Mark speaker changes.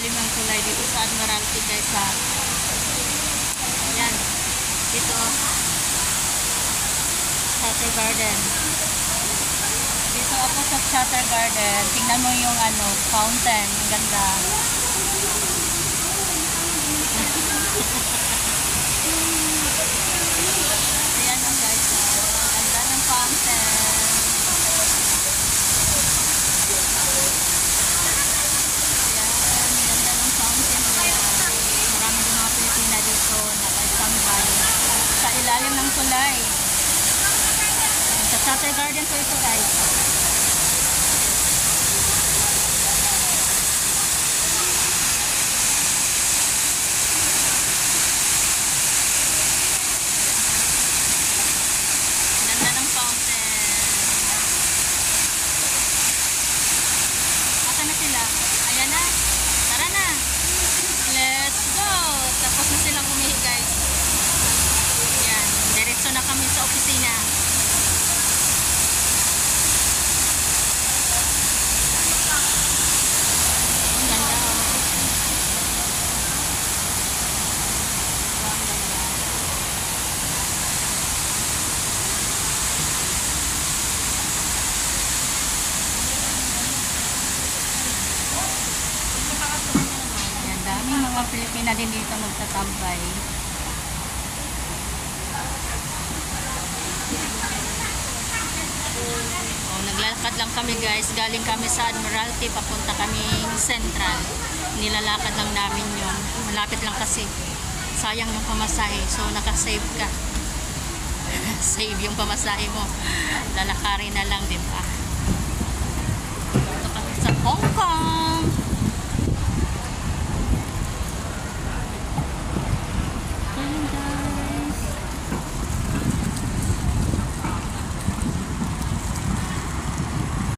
Speaker 1: ilalim ng tulay dito sa Admiralty guys ha. Yan. Dito. Chatter Garden. Dito ako sa Chatter Garden. Tingnan mo yung ano, fountain. Ang ganda. Ayan ang guys. Ang ganda ng fountain. Sa ilalim ng tulay. Sa Chatter Garden po ito guys. Ganda ng fountain. Asa na sila? Ayan na. Tara na. Let's go. Tapos na silang umihi guys. Diretso na kami sa opisina. Ang ganda. Ang ganda. Yan, daming mga Pilipina din dito magtatambay. Naglalakad lang kami guys, galing kami sa Admiralty, papunta kaming Central. Nilalakad lang namin yun. Malapit lang kasi. Sayang yung pamasahe, so nakasave ka. Save yung pamasahe mo. Lalakarin na lang, diba? Ito kami sa Hong Kong.